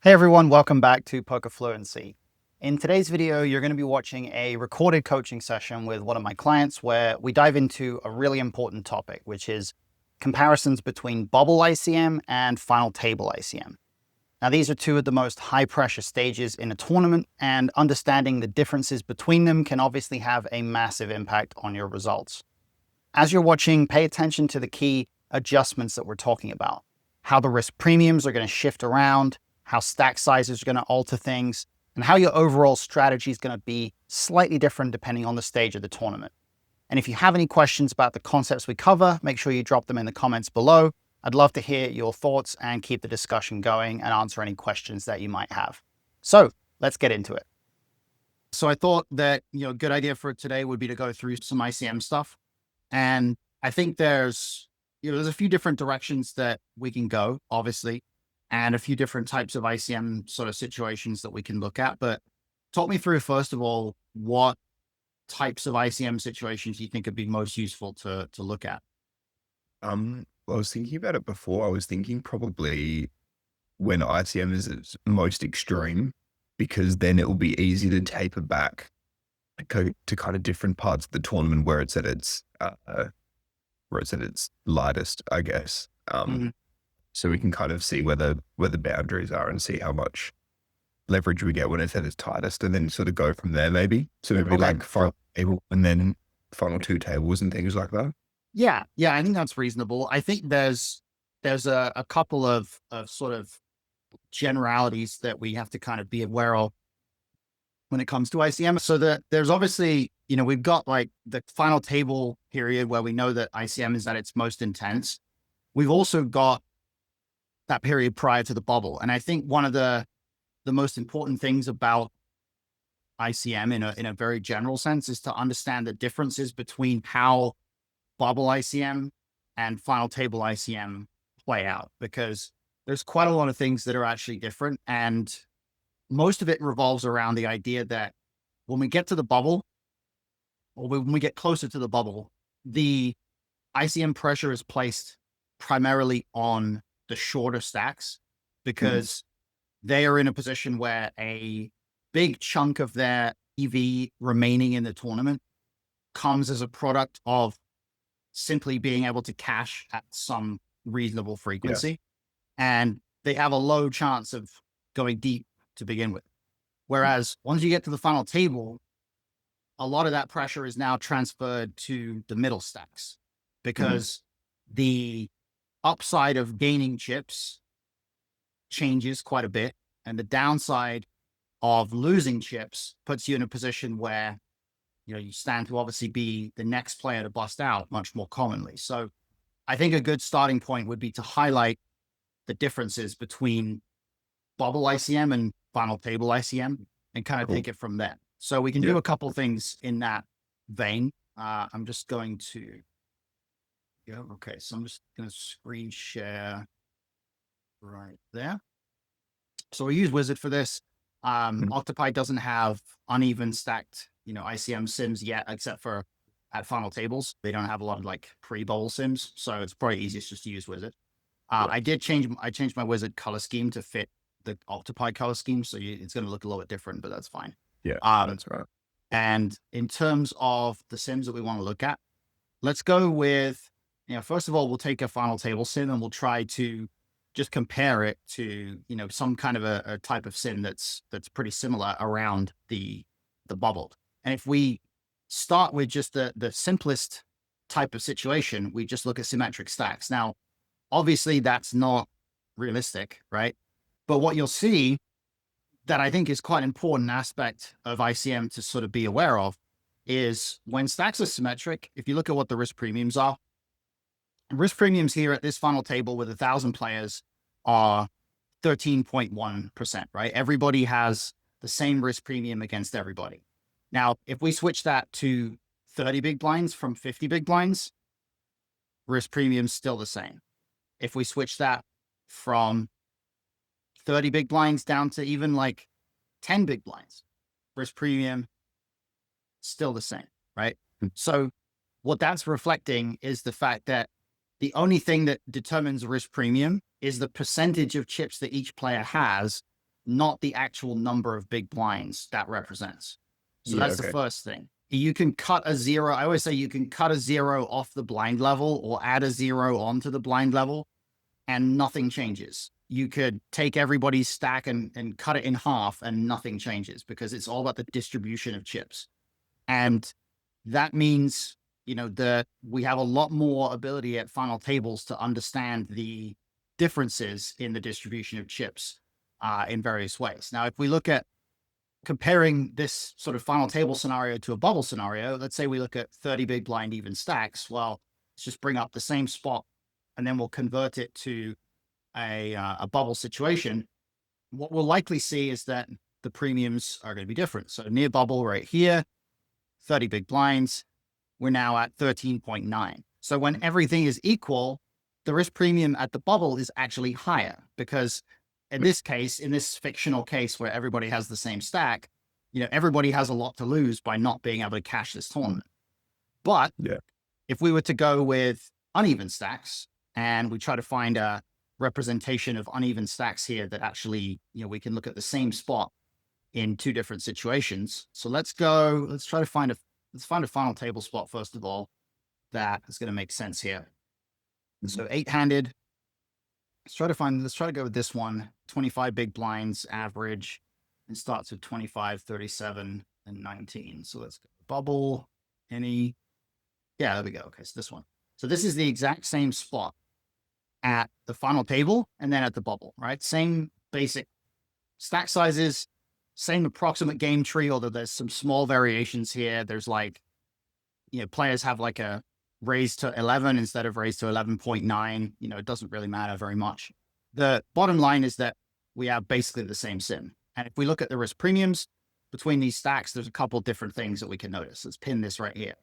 Hey everyone, welcome back to Poker Fluency. In today's video, you're going to be watching a recorded coaching session with one of my clients where we dive into a really important topic, which is comparisons between bubble ICM and final table ICM. Now, these are two of the most high pressure stages in a tournament, and understanding the differences between them can obviously have a massive impact on your results. As you're watching, pay attention to the key adjustments that we're talking about, how the risk premiums are going to shift around, how stack sizes are going to alter things, and how your overall strategy is going to be slightly different depending on the stage of the tournament. And if you have any questions about the concepts we cover, make sure you drop them in the comments below. I'd love to hear your thoughts and keep the discussion going and answer any questions that you might have. So let's get into it. So I thought that, a good idea for today would be to go through some ICM stuff. And I think there's a few different directions that we can go, obviously, and a few different types of ICM sort of situations that we can look at. But talk me through, first of all, what types of ICM situations you think would be most useful to look at. I was thinking about it before. I was thinking probably when ICM is its most extreme, because then it will be easy to taper back, go to kind of different parts of the tournament where it's at its lightest, I guess. So we can kind of see where the boundaries are and see how much leverage we get when it's at its tightest, and then sort of go from there. Maybe so maybe like final table and then final two tables and things like that. Yeah, I think that's reasonable. I think there's a couple of sort of generalities that we have to kind of be aware of when it comes to ICM. So that there's obviously, we've got like the final table period where we know that ICM is at its most intense. We've also got that period prior to the bubble. And I think one of the most important things about ICM in a very general sense is to understand the differences between how bubble ICM and final table ICM play out, because there's quite a lot of things that are actually different. And most of it revolves around the idea that when we get to the bubble, or when we get closer to the bubble, the ICM pressure is placed primarily on the shorter stacks, because they are in a position where a big chunk of their EV remaining in the tournament comes as a product of simply being able to cash at some reasonable frequency. And they have a low chance of going deep to begin with. Whereas once you get to the final table, a lot of that pressure is now transferred to the middle stacks, because the upside of gaining chips changes quite a bit, and the downside of losing chips puts you in a position where you stand to obviously be the next player to bust out much more commonly. So I think a good starting point would be to highlight the differences between bubble ICM and final table ICM and kind of take it from there. So we can do a couple things in that vein. I'm just going to okay, so I'm just going to screen share right there. So we use Wizard for this. Octopi doesn't have uneven stacked, ICM sims yet, except for at final tables. They don't have a lot of like pre-bowl sims, so it's probably easiest just to use Wizard. I changed my Wizard color scheme to fit the Octopi color scheme, so it's going to look a little bit different, but that's fine. That's right. And in terms of the sims that we want to look at, let's go with, first of all, we'll take a final table sim and we'll try to just compare it to, some kind of a type of sim that's pretty similar around the bubble. And if we start with just the simplest type of situation, we just look at symmetric stacks. Now, obviously that's not realistic, right? But what you'll see that I think is quite an important aspect of ICM to sort of be aware of is when stacks are symmetric, if you look at what the risk premiums are, risk premiums here at this final table with 1,000 players are 13.1%, right? Everybody has the same risk premium against everybody. Now, if we switch that to 30 big blinds from 50 big blinds, risk premium's still the same. If we switch that from 30 big blinds down to even like 10 big blinds, risk premium still the same, right? So what that's reflecting is the fact that the only thing that determines risk premium is the percentage of chips that each player has not the actual number of big blinds that represents. So Yeah. that's the first thing. You can cut a 0. I always say you can cut a 0 off the blind level or add a 0 onto the blind level and nothing changes. You could take everybody's stack and cut it in half and nothing changes because it's all about the distribution of chips. And that means, you know, that we have a lot more ability at final tables to understand the differences in the distribution of chips in various ways. Now, if we look at comparing this sort of final table scenario to a bubble scenario, let's say we look at 30 big blind even stacks. Well, let's just bring up the same spot and then we'll convert it to a bubble situation. What we'll likely see is that the premiums are going to be different. So near bubble right here, 30 big blinds, we're now at 13.9. So when everything is equal, the risk premium at the bubble is actually higher because in this case, in this fictional case where everybody has the same stack, you know, everybody has a lot to lose by not being able to cash this tournament. But if we were to go with uneven stacks and we try to find a representation of uneven stacks here that actually, you know, we can look at the same spot in two different situations. So let's try to find a final table spot, first of all, that is going to make sense here. So 8-handed. Let's try to go with this one, 25 big blinds average, and starts with 25, 37, and 19. So let's go bubble, yeah, there we go. Okay, so this one. So this is the exact same spot at the final table and then at the bubble, right? Same basic stack sizes, same approximate game tree, although there's some small variations here. There's like, you know, players have like a raised to 11 instead of raised to 11.9. You know, it doesn't really matter very much. The bottom line is that we have basically the same sim. And if we look at the risk premiums between these stacks, there's a couple of different things that we can notice. Let's pin this right here.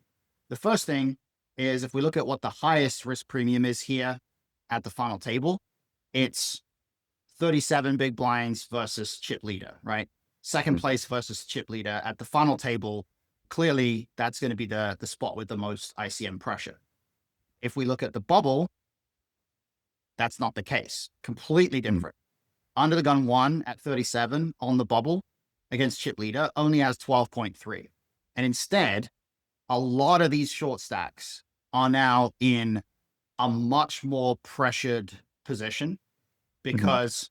The first thing is if we look at what the highest risk premium is here at the final table, it's 37 big blinds versus chip leader, right? Second place versus chip leader at the final table. Clearly, that's going to be the spot with the most ICM pressure. If we look at the bubble, that's not the case. Completely different. Under the gun 1 at 37 on the bubble against chip leader only has 12.3. And instead, a lot of these short stacks are now in a much more pressured position because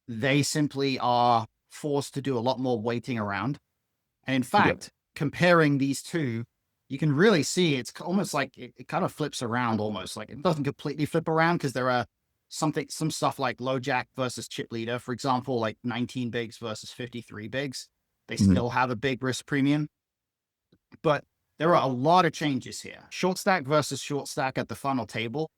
they simply are forced to do a lot more waiting around. And in fact, comparing these two, you can really see it's almost like it kind of flips around almost. Like it doesn't completely flip around because there are some stuff like low jack versus chip leader, for example, like 19 bigs versus 53 bigs. They still have a big risk premium. But there are a lot of changes here. Short stack versus short stack at the final table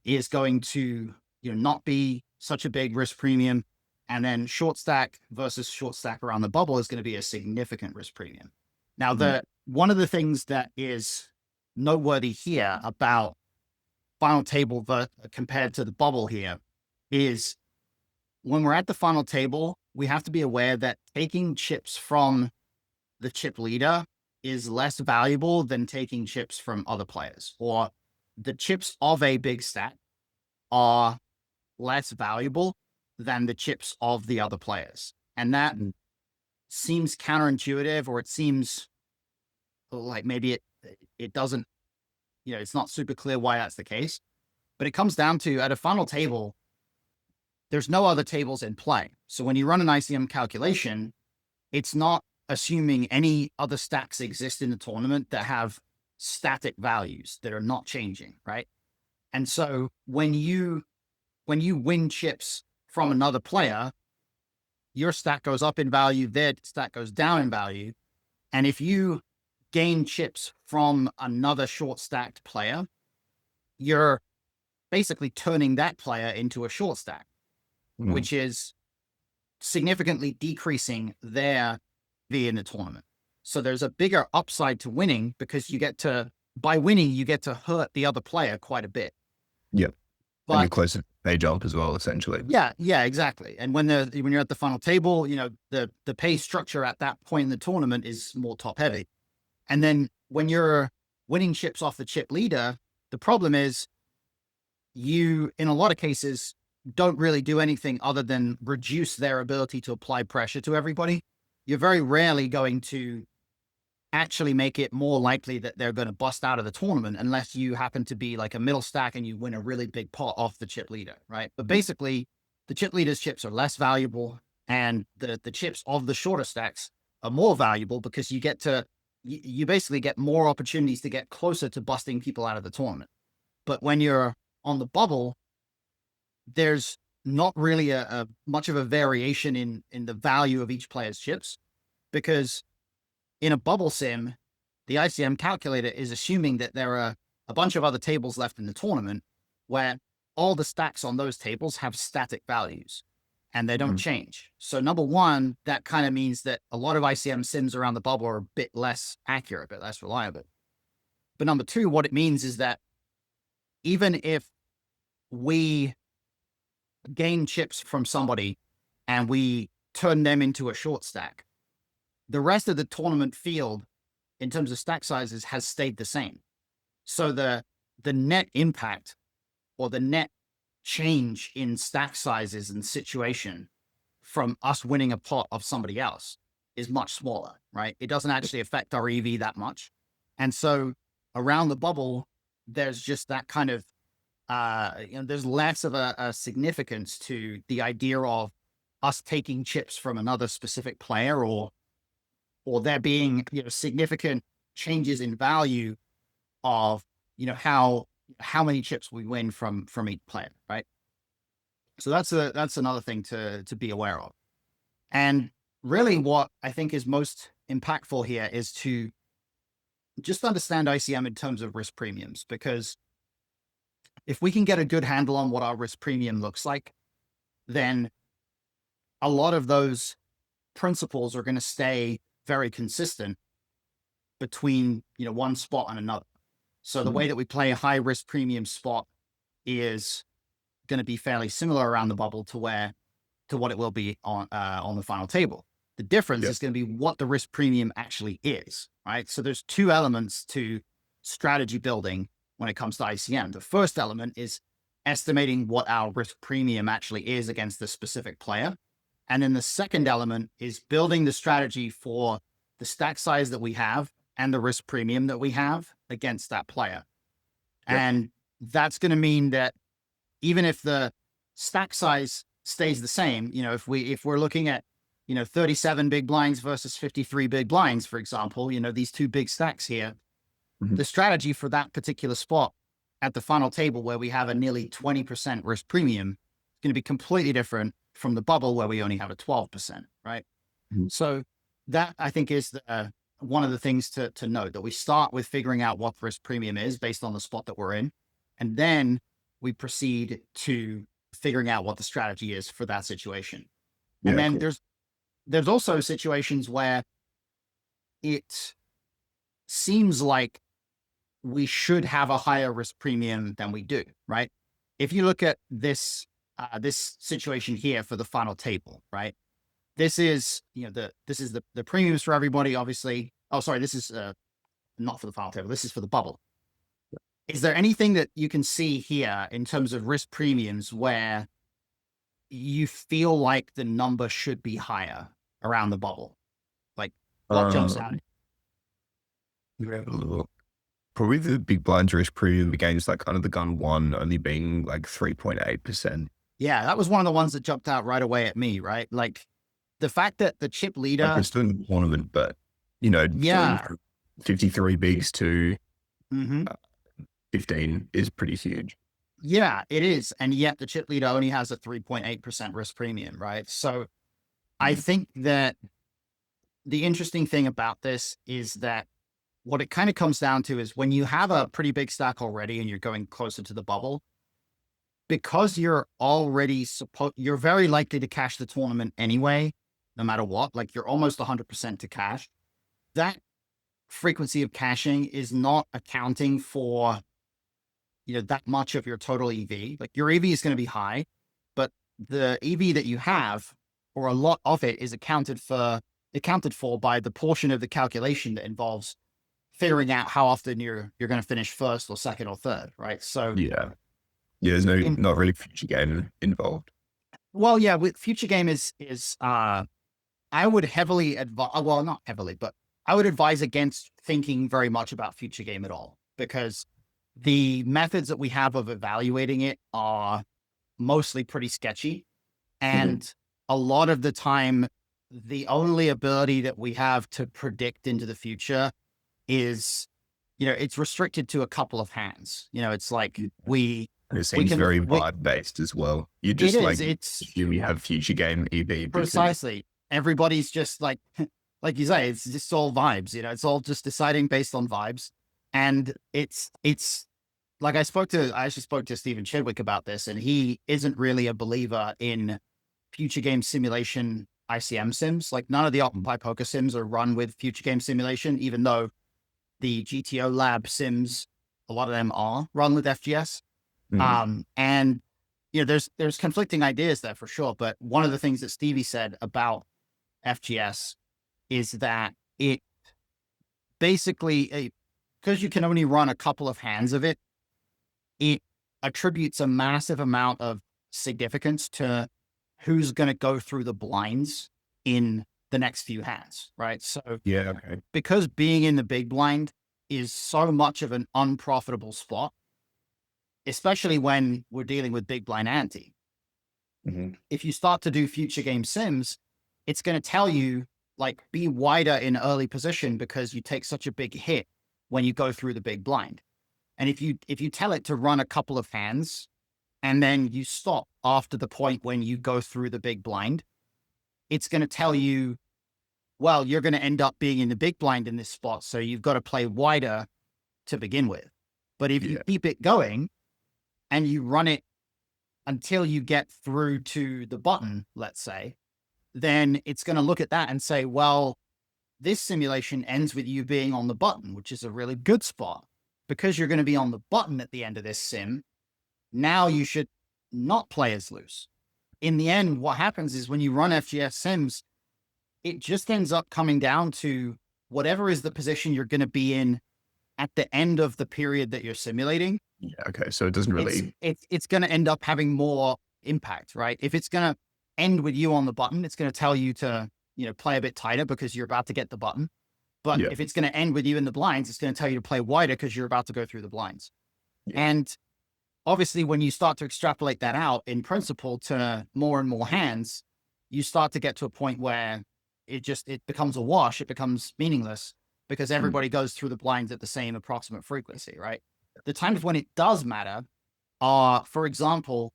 is going to, you know, not be such a big risk premium. And then short stack versus short stack around the bubble is going to be a significant risk premium. Now, one of the things that is noteworthy here about final table compared to the bubble here is when we're at the final table, we have to be aware that taking chips from the chip leader is less valuable than taking chips from other players, or the chips of a big stack are less valuable than the chips of the other players. And that seems counterintuitive, or it seems like maybe it doesn't, you know, it's not super clear why that's the case, but it comes down to at a final table, there's no other tables in play. So when you run an ICM calculation, it's not assuming any other stacks exist in the tournament that have static values that are not changing, right? And so when you win chips from another player, your stack goes up in value, their stack goes down in value. And if you gain chips from another short stacked player, you're basically turning that player into a short stack, which is significantly decreasing their V in the tournament. So there's a bigger upside to winning because by winning, you get to hurt the other player quite a bit. Yep. But and you're closer to pay jump as well, essentially. Yeah, exactly. And when you're at the final table, you know, the pay structure at that point in the tournament is more top heavy. And then when you're winning chips off the chip leader, the problem is in a lot of cases, don't really do anything other than reduce their ability to apply pressure to everybody, you're very rarely going to actually make it more likely that they're going to bust out of the tournament unless you happen to be like a middle stack and you win a really big pot off the chip leader, right? But basically, the chip leader's chips are less valuable, and the chips of the shorter stacks are more valuable because you basically get more opportunities to get closer to busting people out of the tournament. But when you're on the bubble, there's not really a much of a variation in the value of each player's chips, because in a bubble sim, the ICM calculator is assuming that there are a bunch of other tables left in the tournament where all the stacks on those tables have static values and they don't change. So number one, that kind of means that a lot of ICM sims around the bubble are a bit less accurate, a bit less reliable. But number two, what it means is that even if we gain chips from somebody and we turn them into a short stack, the rest of the tournament field in terms of stack sizes has stayed the same. So the net impact or the net change in stack sizes and situation from us winning a pot of somebody else is much smaller, right? It doesn't actually affect our EV that much. And so around the bubble, there's just that kind of, there's less of a significance to the idea of us taking chips from another specific player, or there being, significant changes in value of, how many chips we win from each player, right? So that's another thing to be aware of. And really what I think is most impactful here is to just understand ICM in terms of risk premiums, because if we can get a good handle on what our risk premium looks like, then a lot of those principles are going to stay very consistent between, one spot and another. So the way that we play a high risk premium spot is going to be fairly similar around the bubble to what it will be on the final table. The difference is going to be what the risk premium actually is, right? So there's two elements to strategy building when it comes to ICM. The first element is estimating what our risk premium actually is against the specific player. And then the second element is building the strategy for the stack size that we have and the risk premium that we have against that player. And that's going to mean that even if the stack size stays the same, if we're looking at, 37 big blinds versus 53 big blinds, for example, these two big stacks here, the strategy for that particular spot at the final table where we have a nearly 20% risk premium is going to be completely different from the bubble where we only have a 12%, right? So that, I think, is one of the things to note, that we start with figuring out what the risk premium is based on the spot that we're in. And then we proceed to figuring out what the strategy is for that situation. And then there's also situations where it seems like we should have a higher risk premium than we do, right? If you look at this situation here for the final table, right? This is, this is the premiums for everybody, obviously. Oh, sorry, this is not for the final table. This is for the bubble. Is there anything that you can see here in terms of risk premiums where you feel like the number should be higher around the bubble? Like, what jumps out? Probably the big blinds risk premium against like kind of the gun one only being like 3.8%. Yeah, that was one of the ones that jumped out right away at me, right? Like the fact that the chip leader, like it's still in the tournament, but 53 bigs to 15 is pretty huge. Yeah, it is. And yet the chip leader only has a 3.8% risk premium, right? So I think that the interesting thing about this is that what it kind of comes down to is when you have a pretty big stack already and you're going closer to the bubble, because you're already you're very likely to cash the tournament anyway, no matter what. Like you're almost 100% to cash. That frequency of cashing is not accounting for, that much of your total EV. Like your EV is going to be high, but the EV that you have, or a lot of it, is accounted for by the portion of the calculation that involves figuring out how often you're going to finish first or second or third, right? So Yeah, there's In, not really future game involved. well, yeah, with future game I would heavily advise, well, not heavily, but I would advise against thinking very much about future game at all, because the methods that we have of evaluating it are mostly pretty sketchy. Mhm. And a lot of the time, the only ability that we have to predict into the future is, it's restricted to a couple of hands. It's like Yeah. And it we seems can, very we, vibe based as well. You it just is, like it's assume you have future game EV because precisely, everybody's just like you say, it's just all vibes, it's all just deciding based on vibes. And it's like I actually spoke to Stephen Chidwick about this, and he isn't really a believer in future game simulation ICM sims. Like none of the Occupy Poker sims are run with future game simulation, even though the GTO lab sims, a lot of them are run with FGS. mm, And there's conflicting ideas there for sure. But one of the things that Stevie said about FGS is that it basically, because you can only run a couple of hands of it, it attributes a massive amount of significance to who's going to go through the blinds in the next few hands, right? So yeah, okay. because being in the big blind is so much of an unprofitable spot, especially when we're dealing with big blind ante, Hmm. if you start to do future game sims, it's going to tell you like be wider in early position because you take such a big hit when you go through the big blind. And if you tell it to run a couple of hands and then you stop after the point when you go through the big blind, it's going to tell you, well, you're going to end up being in the big blind in this spot. So you've got to play wider to begin with. But if you Yeah. keep it going and you run it until you get through to the button, let's say, then it's going to look at that and say, well, this simulation ends with you being on the button, which is a really good spot. Because you're going to be on the button at the end of this sim, now you should not play as loose. In the end, what happens is when you run FGS sims, it just ends up coming down to whatever is the position you're going to be in at the end of the period that you're simulating. Yeah. Okay. So it doesn't It's really. it's it's going to end up having more impact, right? If it's going to end with you on the button, it's going to tell you to play a bit tighter because you're about to get the button. But Yeah. if it's going to end with you in the blinds, it's going to tell you to play wider because you're about to go through the blinds. Yeah. And obviously, when you start to extrapolate that out in principle to more and more hands, you start to get to a point where it becomes a wash. It becomes meaningless because Mm, everybody goes through the blinds at the same approximate frequency, right? The times when it does matter are, for example,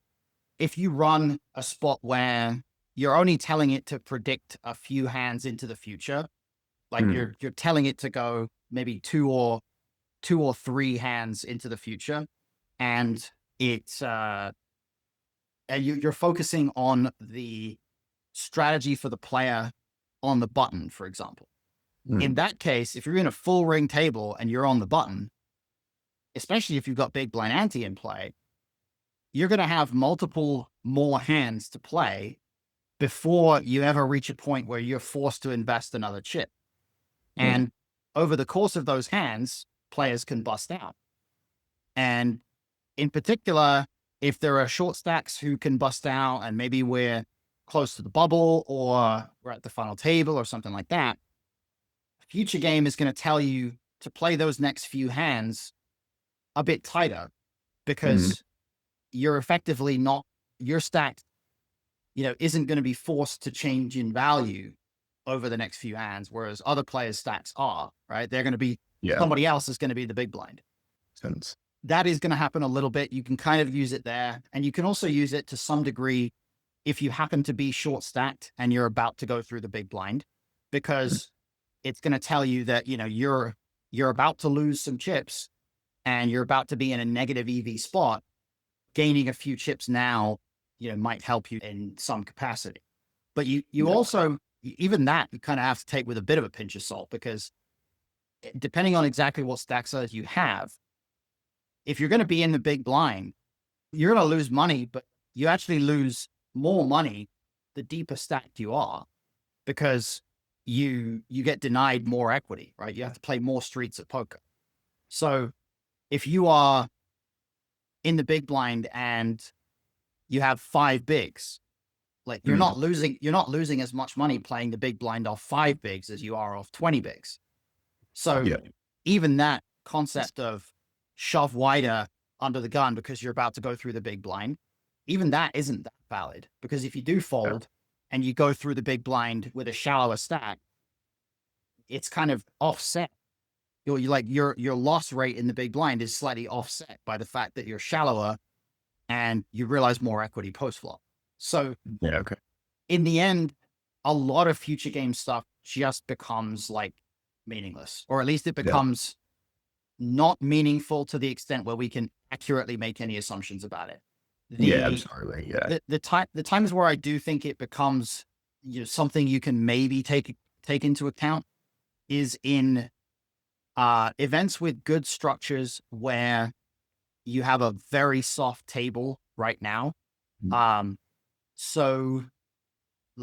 if you run a spot where you're only telling it to predict a few hands into the future, like mm, you're telling it to go maybe two or three hands into the future, and it's and you're focusing on the strategy for the player on the button, for example. In mm. that case, if you're in a full ring table and you're on the button, especially if you've got big blind ante in play, you're going to have multiple more hands to play before you ever reach a point where you're forced to invest another chip. Yeah. And over the course of those hands, players can bust out. And in particular, if there are short stacks who can bust out and maybe we're close to the bubble or we're at the final table or something like that, future game is going to tell you to play those next few hands a bit tighter Mm, because you're effectively not, your stack, isn't going to be forced to change in value over the next few hands, whereas other players' stacks are, right? They're going to be, yeah. somebody else is going to be the big blind. Sense. That is going to happen a little bit. You can kind of use it there. And you can also use it to some degree if you happen to be short stacked and you're about to go through the big blind, Mm, because it's going to tell you that, you're about to lose some chips and you're about to be in a negative EV spot. Gaining a few chips now, might help you in some capacity. But you yeah. also, even that, you kind of have to take with a bit of a pinch of salt, because depending on exactly what stack size you have, if you're going to be in the big blind, you're going to lose money, but you actually lose more money the deeper stacked you are, because you get denied more equity, right? You have to play more streets of poker. So if you are in the big blind and you have 5 bigs, like you're not losing as much money playing the big blind off 5 bigs as you are off 20 bigs. So even that concept of shove wider under the gun because you're about to go through the big blind, even that isn't that valid, because if you do fold and you go through the big blind with a shallower stack, it's kind of offset. Your loss rate in the big blind is slightly offset by the fact that you're shallower and you realize more equity post flop. So in the end, a lot of future game stuff just becomes like meaningless, or at least it becomes not meaningful to the extent where we can accurately make any assumptions about it. The times where I do think it becomes something you can maybe take into account is in events with good structures where you have a very soft table right now. So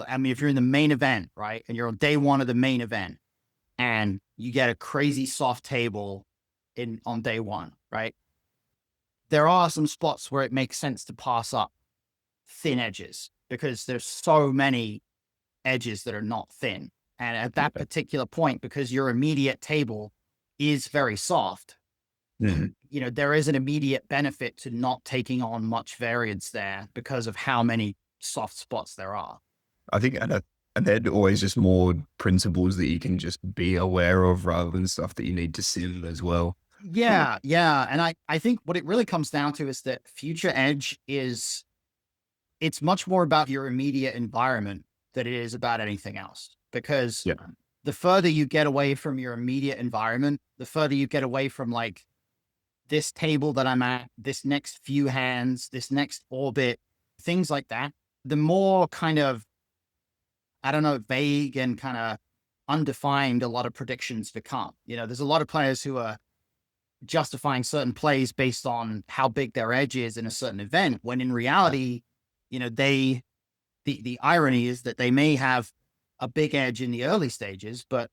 I mean, if you're in the main event, right, and you're on day one of the main event and you get a crazy soft table on day one, right? There are some spots where it makes sense to pass up thin edges because there's so many edges that are not thin. And at that particular point, because your immediate table is very soft, there is an immediate benefit to not taking on much variance there because of how many soft spots there are. I think, and they're always just more principles that you can just be aware of rather than stuff that you need to sim as well. Yeah. And I think what it really comes down to is that future edge it's much more about your immediate environment than it is about anything else. Because the further you get away from your immediate environment, the further you get away from like this table that I'm at, this next few hands, this next orbit, things like that, the more kind of, I don't know, vague and kind of undefined a lot of predictions become. There's a lot of players who are justifying certain plays based on how big their edge is in a certain event, when in reality, the irony is that they may have a big edge in the early stages, but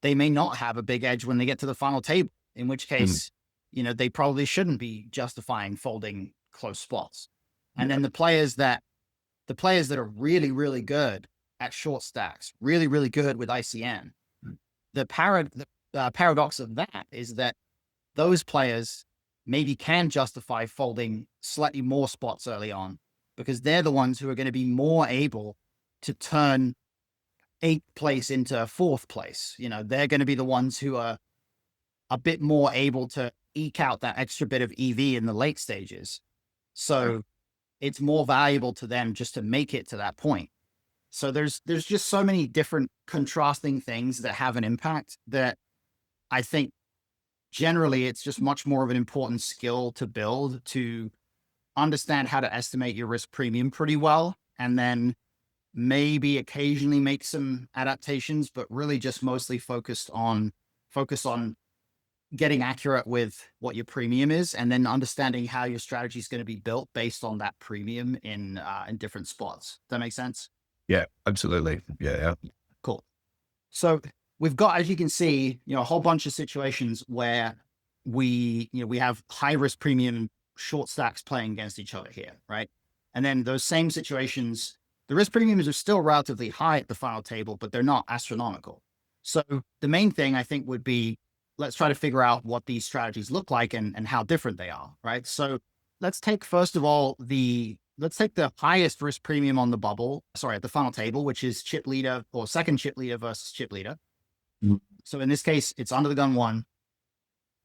they may not have a big edge when they get to the final table, in which case, they probably shouldn't be justifying folding close spots. And then the players that are really, really good at short stacks, really, really good with ICM, the paradox of that is that those players maybe can justify folding slightly more spots early on because they're the ones who are going to be more able to turn 8th place into 4th place. They're going to be the ones who are a bit more able to eke out that extra bit of EV in the late stages. So it's more valuable to them just to make it to that point. So there's just so many different contrasting things that have an impact that I think generally it's just much more of an important skill to build, to understand how to estimate your risk premium pretty well, and then maybe occasionally make some adaptations, but really just mostly focus on getting accurate with what your premium is, and then understanding how your strategy is going to be built based on that premium in different spots. Does that make sense? Yeah, absolutely. Yeah. Cool. So we've got, as you can see, a whole bunch of situations where we have high risk premium short stacks playing against each other here, right? And then those same situations, the risk premiums are still relatively high at the final table, but they're not astronomical. So the main thing I think would be, let's try to figure out what these strategies look like and how different they are, right? So let's take, first of all, let's take the highest risk premium on the bubble, at the final table, which is chip leader or second chip leader versus chip leader. So in this case, it's under the gun 1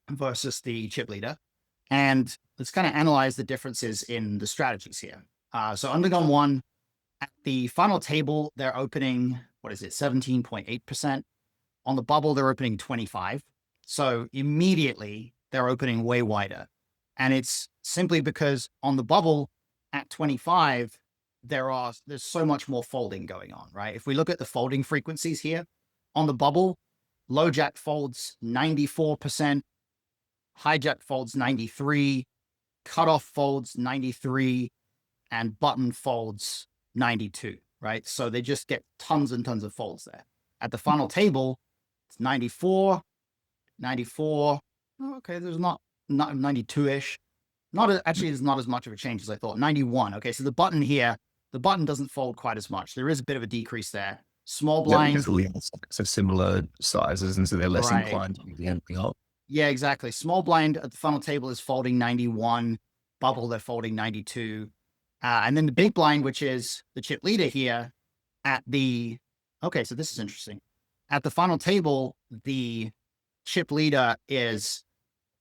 versus the chip leader. And let's kind of analyze the differences in the strategies here. So under gun 1, at the final table, they're opening, 17.8%. On the bubble, they're opening 25. So immediately they're opening way wider. And it's simply because on the bubble at 25, there's so much more folding going on, right? If we look at the folding frequencies here, on the bubble, low jack folds 94%, hijack folds 93, cutoff folds 93, and button folds 92, right? So they just get tons and tons of folds there. At the final table, it's 94, 94. Okay, there's not 92-ish. Actually, there's not as much of a change as I thought. 91. Okay, so the button here, the button doesn't fold quite as much. There is a bit of a decrease there. Small Is that blind, because all the other stacks are similar sizes and so they're less right? inclined to be anything up? Yeah, exactly. Small blind at the funnel table is folding 91. Bubble, they're folding 92. And then the big blind, which is the chip leader here at the, okay, so this is interesting. At the funnel table, the chip leader is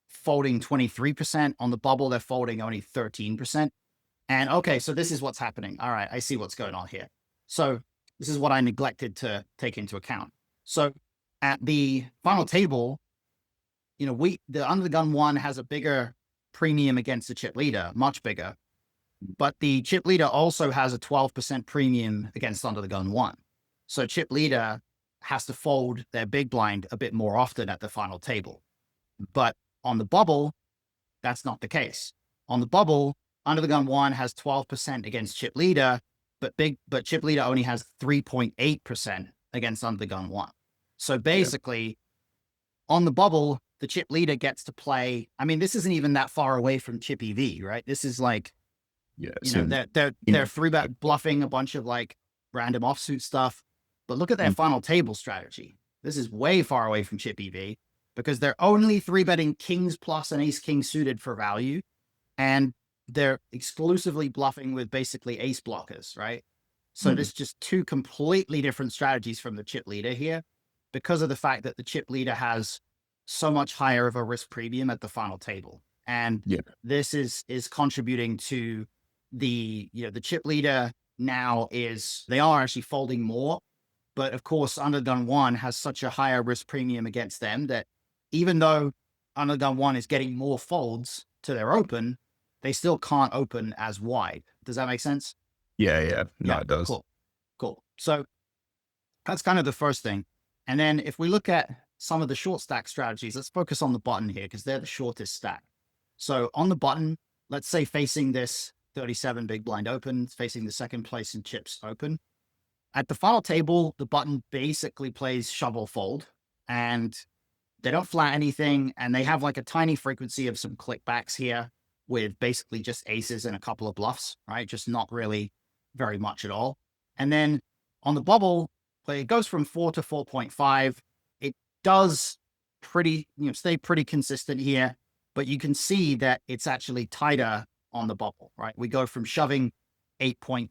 folding 23%. On the bubble, they're folding only 13%. And okay, so this is what's happening. All right, I see what's going on here. So this is what I neglected to take into account. So at the final table, you know, the under the gun one has a bigger premium against the chip leader, much bigger. But the chip leader also has a 12% premium against under the gun one. So chip leader has to fold their big blind a bit more often at the final table. But on the bubble, that's not the case. On the bubble, under the gun one has 12% against chip leader, but chip leader only has 3.8% against under the gun one. So basically, on the bubble, the chip leader gets to play. I mean, this isn't even that far away from ChipEV, right? This is like, Yeah. you So know, they're three bet bluffing a bunch of like random offsuit stuff. But look at their final table strategy. This is way far away from ChipEV because they're only three betting kings plus and ace king suited for value. And they're exclusively bluffing with basically ace blockers, right? So there's just two completely different strategies from the chip leader here because of the fact that the chip leader has so much higher of a risk premium at the final table. And this is contributing to the, you know, the chip leader now they are actually folding more. But of course, under gun one has such a higher risk premium against them that even though under gun one is getting more folds to their open, they still can't open as wide. Does that make sense? Yeah. No, it does. Cool. So that's kind of the first thing. And then if we look at some of the short stack strategies, let's focus on the button here because they're the shortest stack. So on the button, let's say facing this 37 big blind open, facing the second place in chips open. At the final table, the button basically plays shovel fold and they don't flat anything. And they have like a tiny frequency of some clickbacks here with basically just aces and a couple of bluffs, right? Just not really very much at all. And then on the bubble, it goes from 4 to 4.5. It does stay pretty consistent here, but you can see that it's actually tighter on the bubble, right? We go from shoving 8.2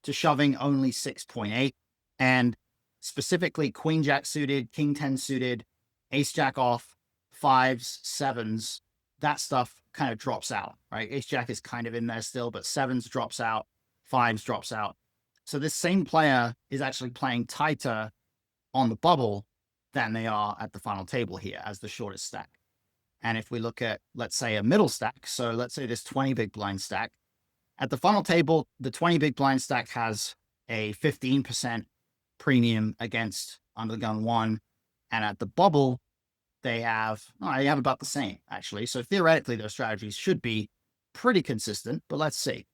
to shoving only 6.8. And specifically queen jack suited, king 10 suited, ace jack off, fives, sevens, that stuff kind of drops out, right? Ace jack is kind of in there still, but sevens drops out, fives drops out. So this same player is actually playing tighter on the bubble than they are at the final table here as the shortest stack. And if we look at, let's say, a middle stack, so let's say this 20 big blind stack, at the final table, the 20 big blind stack has a 15% premium against under the gun one. And at the bubble, they have about the same, actually. So theoretically, their strategies should be pretty consistent, but let's see.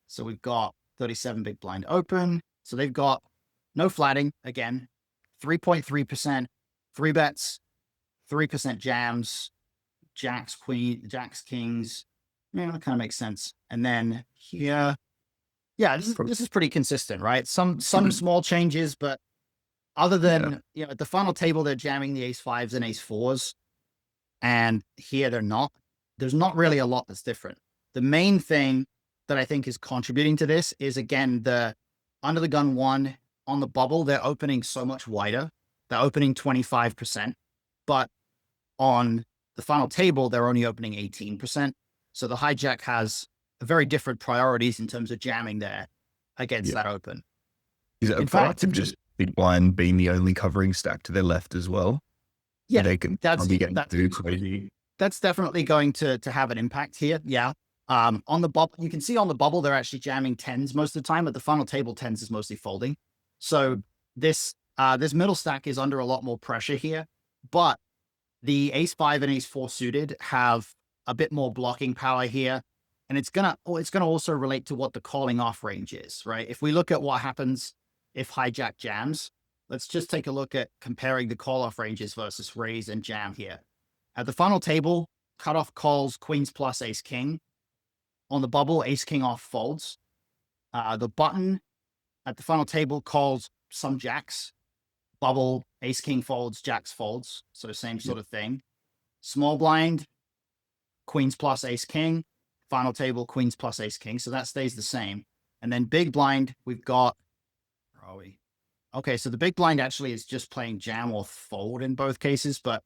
So we've got 37 big blind open. So they've got no flatting, again, 3.3%, three bets, 3% jams, jacks, kings. Yeah, that kind of makes sense. And then here, this is pretty consistent, right? Some small changes, but other than, at the final table, they're jamming the ace fives and ace fours. And here they're not. There's not really a lot that's different. The main thing that I think is contributing to this is, again, the under the gun one on the bubble, they're opening so much wider. They're opening 25%. But on the final table, they're only opening 18%. So the hijack has very different priorities in terms of jamming there against that open. Is it a product of just big blind being the only covering stack to their left as well? Yeah, they can be getting too crazy. That's definitely going to have an impact here. Yeah. On the bubble, you can see on the bubble, they're actually jamming tens most of the time. At the final table, tens is mostly folding. So this middle stack is under a lot more pressure here, but the ace five and ace four suited have a bit more blocking power here. And it's gonna also relate to what the calling off range is, right? If we look at what happens if hijack jams, let's just take a look at comparing the call off ranges versus raise and jam here. At the final table, cutoff calls queens plus ace king. On the bubble, ace king off folds. The button at the final table calls some jacks. Bubble, ace king folds, jacks folds. So same sort of thing. Small blind, queens plus ace king. Final table, queens plus ace king. So that stays the same. And then big blind, we've got, where are we? Okay, so the big blind actually is just playing jam or fold in both cases, but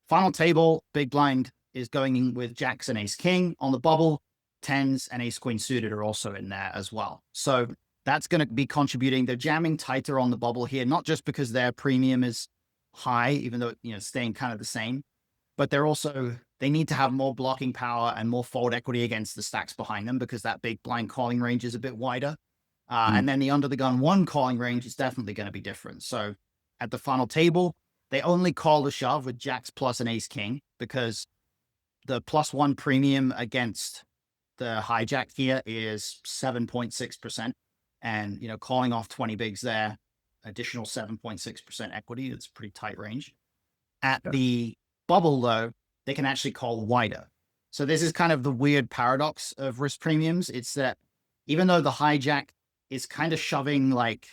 final table, big blind is going in with jacks and ace king. On the bubble, tens and ace queen suited are also in there as well. So that's going to be contributing. They're jamming tighter on the bubble here, not just because their premium is high, even though, staying kind of the same, but they need to have more blocking power and more fold equity against the stacks behind them because that big blind calling range is a bit wider. And then the under the gun one calling range is definitely going to be different. So at the final table, they only call the shove with jacks plus an ace king because the +1 premium against the hijack here is 7.6%. And, calling off 20 bigs there, additional 7.6% equity. It's a pretty tight range. At the bubble, though, they can actually call wider. So this is kind of the weird paradox of risk premiums. It's that even though the hijack is kind of shoving, like,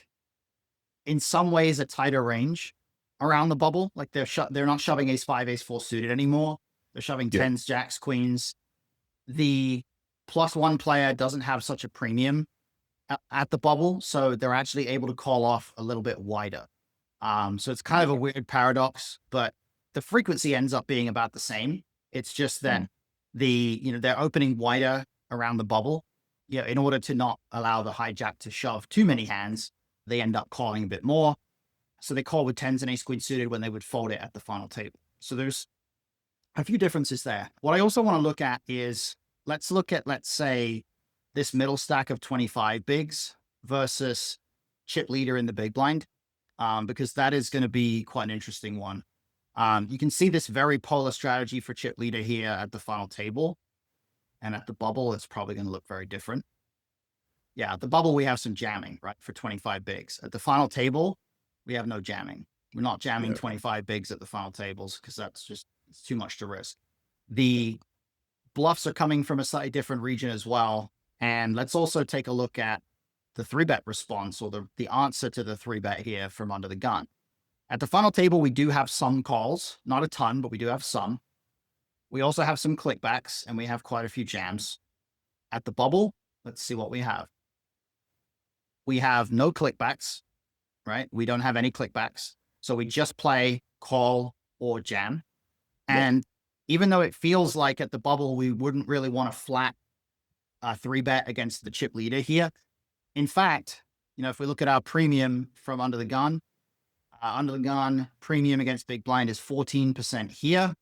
in some ways, a tighter range around the bubble, like they're not shoving ace 5, ace 4 suited anymore. They're shoving tens, jacks, queens. The +1 player doesn't have such a premium at the bubble, so they're actually able to call off a little bit wider. So it's kind of a weird paradox, but the frequency ends up being about the same. It's just that they're opening wider around the bubble. In order to not allow the hijack to shove too many hands, they end up calling a bit more. So they call with tens and ace queen suited when they would fold it at the final table. So there's a few differences there. What I also want to look at is, let's say, this middle stack of 25 bigs versus chip leader in the big blind, because that is going to be quite an interesting one. You can see this very polar strategy for chip leader here at the final table. And at the bubble, it's probably going to look very different. Yeah, at the bubble, we have some jamming, right, for 25 bigs. At the final table, we have no jamming. We're not jamming 25 bigs at the final tables because it's too much to risk. The bluffs are coming from a slightly different region as well. And let's also take a look at the 3-bet response, or the answer to the 3-bet here from under the gun. At the final table, we do have some calls, not a ton, but we do have some. We also have some clickbacks, and we have quite a few jams. At the bubble, let's see what we have. We have no clickbacks, right? We don't have any clickbacks. So we just play call or jam. And even though it feels like at the bubble, we wouldn't really want to flat a 3-bet against the chip leader here. In fact, if we look at our premium from under the gun premium against big blind is 14% here.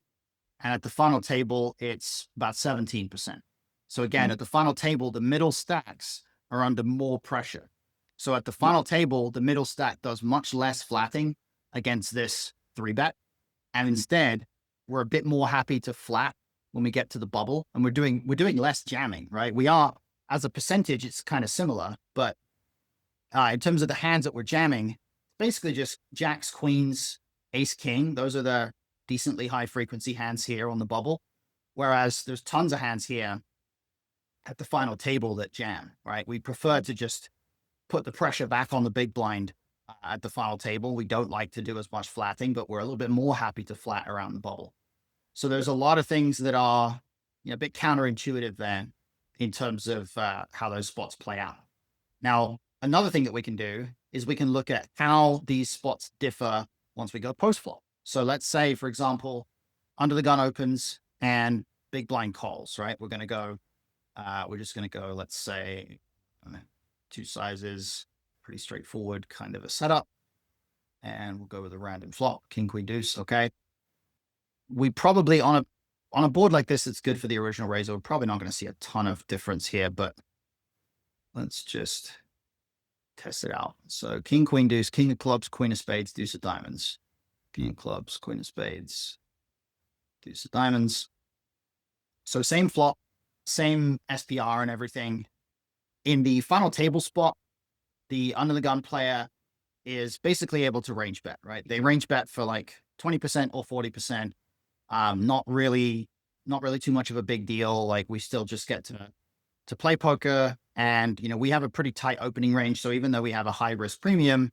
And at the final table, it's about 17%. So again, at the final table, the middle stacks are under more pressure. So at the final table, the middle stack does much less flatting against this 3-bet. And instead, we're a bit more happy to flat when we get to the bubble, and we're doing less jamming, right? We are, as a percentage, it's kind of similar, but in terms of the hands that we're jamming, basically just jacks, queens, ace, king. Those are the decently high frequency hands here on the bubble. Whereas there's tons of hands here at the final table that jam, right? We prefer to just put the pressure back on the big blind at the final table. We don't like to do as much flatting, but we're a little bit more happy to flat around the bubble. So there's a lot of things that are a bit counterintuitive there in terms of how those spots play out. Now, another thing that we can do is we can look at how these spots differ once we go post flop. So let's say, for example, under the gun opens and big blind calls, right? We're just going to go, let's say, 2 sizes, pretty straightforward kind of a setup. And we'll go with a random flop, king, queen, deuce. Okay. We probably on a board like this, it's good for the original raiser. We're probably not going to see a ton of difference here, but let's just test it out. So king, queen, deuce, king of clubs, queen of spades, deuce of diamonds, king of clubs, queen of spades, deuce of diamonds. So same flop, same SPR and everything. In the final table spot, the under the gun player is basically able to range bet, right? They range bet for like 20% or 40%. Not really not really too much of a big deal. Like we still just get to play poker, and we have a pretty tight opening range. So even though we have a high risk premium,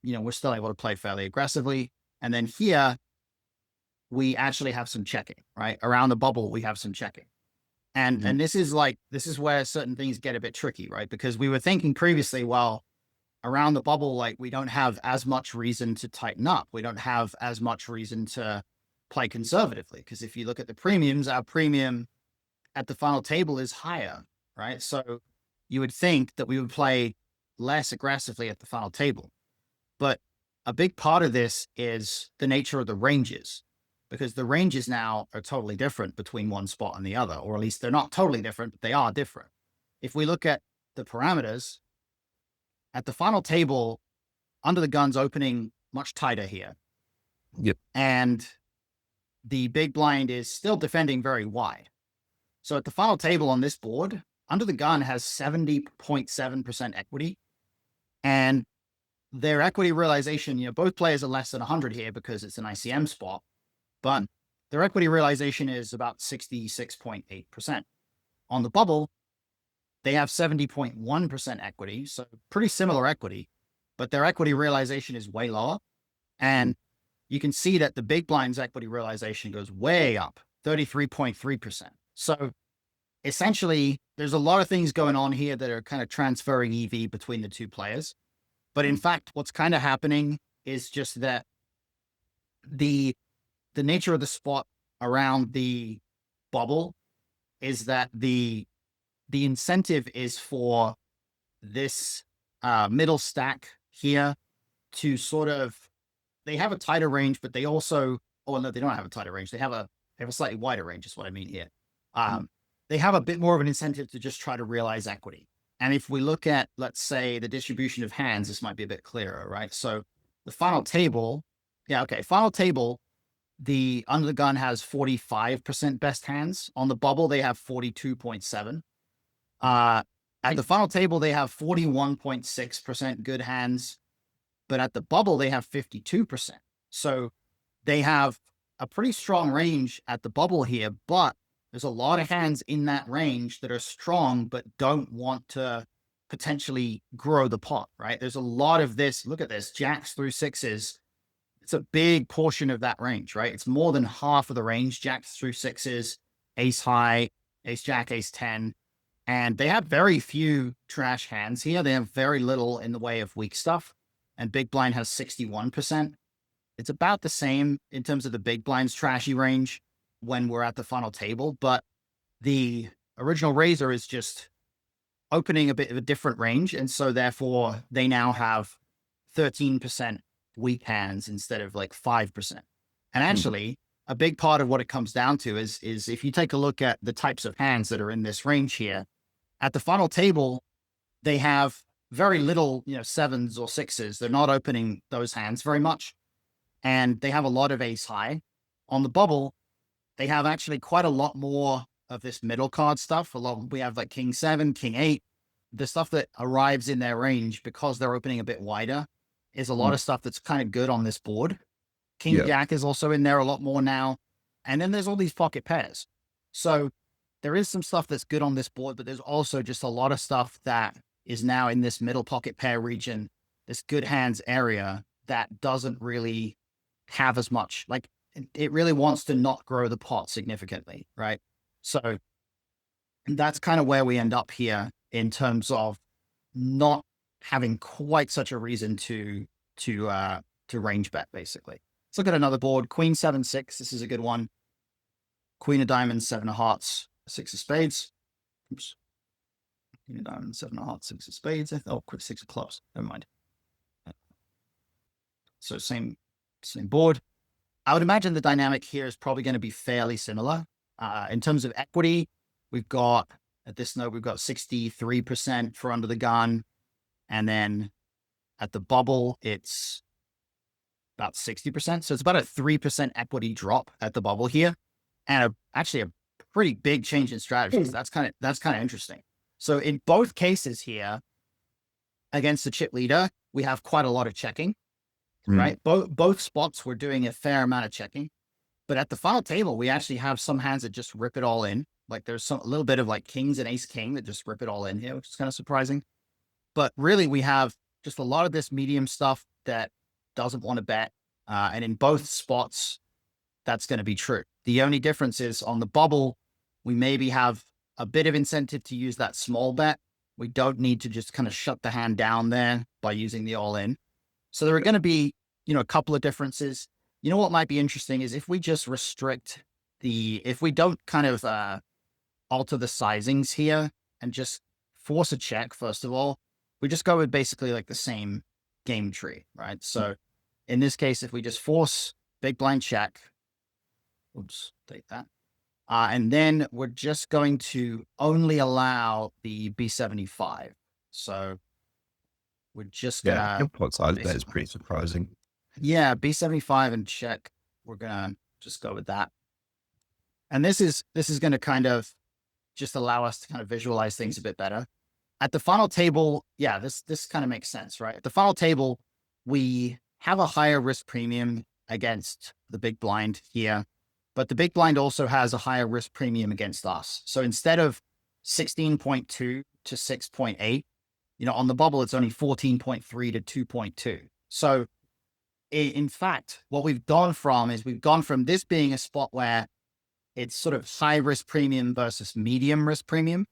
we're still able to play fairly aggressively. And then here we actually have some checking, right? Around the bubble, we have some checking. And this is where certain things get a bit tricky, right? Because we were thinking previously, well, around the bubble, like we don't have as much reason to tighten up. We don't have as much reason to play conservatively. Because if you look at the premiums, our premium at the final table is higher, right? So you would think that we would play less aggressively at the final table. But a big part of this is the nature of the ranges, because the ranges now are totally different between one spot and the other, or at least they're not totally different, but they are different. If we look at the parameters at the final table, under the gun's opening much tighter here. Yep. And the big blind is still defending very wide. So at the final table on this board, under the gun has 70.7% equity. And their equity realization, both players are less than 100 here because it's an ICM spot, but their equity realization is about 66.8%. On the bubble, they have 70.1% equity, so pretty similar equity, but their equity realization is way lower. And you can see that the big blind's equity realization goes way up, 33.3%. So essentially, there's a lot of things going on here that are kind of transferring EV between the two players. But in fact, what's kind of happening is just that the nature of the spot around the bubble is that the incentive is for this middle stack here to sort of, they have a tighter range, but they also, oh no, they don't have a tighter range. They have a slightly wider range is what I mean here. They have a bit more of an incentive to just try to realize equity. And if we look at, let's say, the distribution of hands, this might be a bit clearer, right? So the final table, final table, the under the gun has 45% best hands. On the bubble, they have 42.7. At the final table, they have 41.6% good hands, but at the bubble, they have 52%. So they have a pretty strong range at the bubble here, but there's a lot of hands in that range that are strong, but don't want to potentially grow the pot, right? There's a lot of this. Look at this, jacks through sixes. It's a big portion of that range, right? It's more than half of the range, jacks through sixes, ace high, ace jack, ace 10. And they have very few trash hands here. They have very little in the way of weak stuff. And big blind has 61%. It's about the same in terms of the big blind's trashy range when we're at the final table, but the original raiser is just opening a bit of a different range. And so therefore they now have 13% weak hands instead of like 5%. And actually a big part of what it comes down to is if you take a look at the types of hands that are in this range here, at the final table, they have very little, sevens or sixes. They're not opening those hands very much. And they have a lot of ace high. On the bubble, they have actually quite a lot more of this middle card stuff. We have like king 7, king 8. The stuff that arrives in their range because they're opening a bit wider is a lot of stuff that's kind of good on this board. King jack is also in there a lot more now. And then there's all these pocket pairs. So there is some stuff that's good on this board, but there's also just a lot of stuff that is now in this middle pocket pair region, this good hands area that doesn't really have as much. Like it really wants to not grow the pot significantly, right? So that's kind of where we end up here in terms of not having quite such a reason to range bet, basically. Let's look at another board. Queen 7-6. This is a good one. Queen of diamonds, 7 of hearts, 6 of spades. Oops. Queen of diamonds, 7 of hearts, 6 of spades. Oh, quick 6 of clubs. Never mind. So same board. I would imagine the dynamic here is probably going to be fairly similar. In terms of equity, we've got, at this note, we've got 63% for under the gun. And then at the bubble, it's about 60%. So it's about a 3% equity drop at the bubble here. And actually a pretty big change in strategies. That's kind of interesting. So in both cases here, against the chip leader, we have quite a lot of checking. Right. Both spots were doing a fair amount of checking. But at the final table, we actually have some hands that just rip it all in. Like there's a little bit of like kings and ace king that just rip it all in here, which is kind of surprising. But really, we have just a lot of this medium stuff that doesn't want to bet. And in both spots, that's going to be true. The only difference is on the bubble, we maybe have a bit of incentive to use that small bet. We don't need to just kind of shut the hand down there by using the all in. So there are going to be, a couple of differences. You know what might be interesting is if we just restrict if we don't kind of alter the sizings here and just force a check, first of all, we just go with basically like the same game tree, right? So in this case, if we just force big blind check, oops, take that. And then we're just going to only allow the B75. So we're just Yeah, gonna pot size bet is pretty surprising. Yeah, B75 and check. We're gonna just go with that. And this is going to kind of just allow us to kind of visualize things a bit better. At the final table, yeah, this kind of makes sense, right? At the final table, we have a higher risk premium against the big blind here, but the big blind also has a higher risk premium against us. So instead of 16.2 to 6.8, on the bubble, it's only 14.3 to 2.2. So in fact, what we've gone from this being a spot where it's sort of high risk premium versus medium risk premium.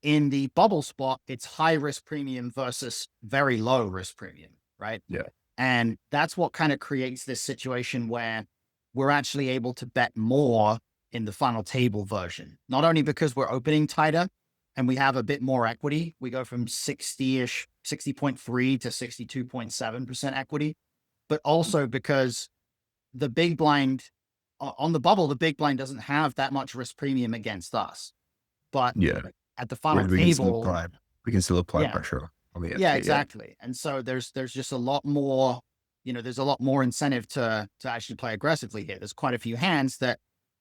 In the bubble spot, it's high risk premium versus very low risk premium, right? Yeah. And that's what kind of creates this situation where we're actually able to bet more in the final table version, not only because we're opening tighter and we have a bit more equity. We go from 60-ish, 60.3 to 62.7% equity, but also because the big blind on the bubble, the big blind doesn't have that much risk premium against us. But at the final table, we can still apply pressure on the yeah, exactly. And so there's just a lot more, there's a lot more incentive to actually play aggressively here. There's quite a few hands that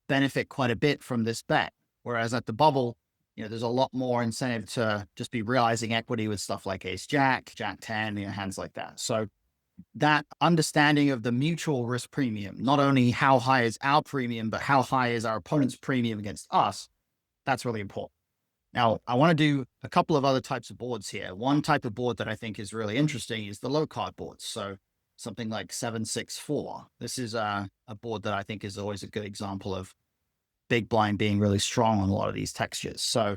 benefit quite a bit from this bet. Whereas at the bubble, there's a lot more incentive to just be realizing equity with stuff like ace jack, jack 10, hands like that. So that understanding of the mutual risk premium, not only how high is our premium, but how high is our opponent's premium against us, that's really important. Now, I want to do a couple of other types of boards here. One type of board that I think is really interesting is the low card boards. So something like 764. This is a board that I think is always a good example of big blind being really strong on a lot of these textures. So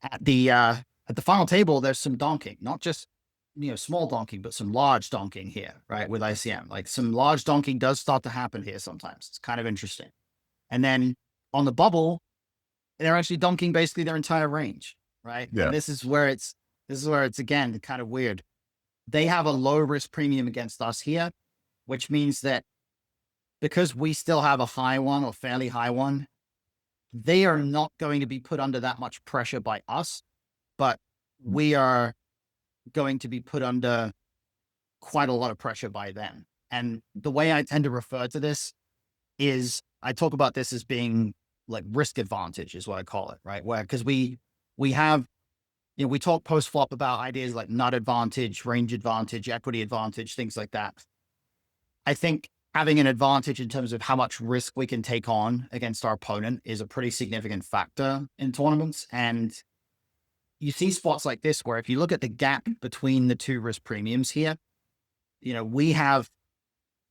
at the final table, there's some donking, not just small donking, but some large donking here, right? With ICM, like some large donking does start to happen here sometimes. It's kind of interesting. And then on the bubble, they're actually donking basically their entire range, right? Yeah. And this is where it's again kind of weird. They have a low risk premium against us here, which means that because we still have a high one or fairly high one, they are not going to be put under that much pressure by us, but we are going to be put under quite a lot of pressure by them. And the way I tend to refer to this is I talk about this as being like risk advantage is what I call it, right? Where, because we have, we talk post flop about ideas like nut advantage, range advantage, equity advantage, things like that. I think having an advantage in terms of how much risk we can take on against our opponent is a pretty significant factor in tournaments. And you see spots like this where if you look at the gap between the two risk premiums here, we have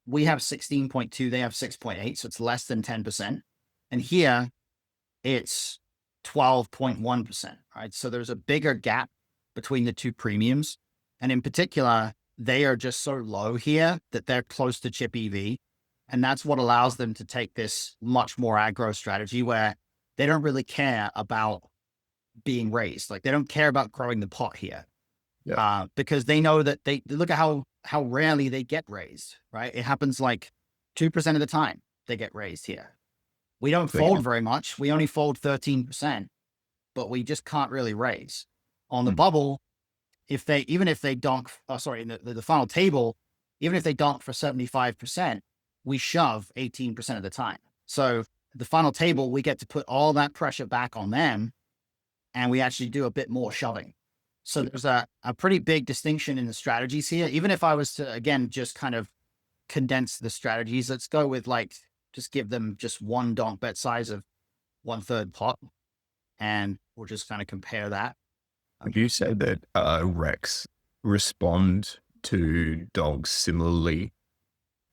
16.2, they have 6.8, so it's less than 10%. And here it's 12.1%, right? So there's a bigger gap between the two premiums. And in particular, they are just so low here that they're close to ChipEV. And that's what allows them to take this much more aggro strategy where they don't really care about being raised. Like they don't care about growing the pot here. Because they know that they look at how rarely they get raised, right? It happens like 2% of the time they get raised here. We don't fold very much. We only fold 13%, but we just can't really raise. On the bubble, even if they donk, in the final table, even if they donk for 75%, we shove 18% of the time. So the final table, we get to put all that pressure back on them and we actually do a bit more shoving. So there's a pretty big distinction in the strategies here. Even if I was to, again, just kind of condense the strategies, let's go with like just give them just one donk bet size of 1/3 pot, and we'll just kind of compare that. Would you say that Rex respond to dogs similarly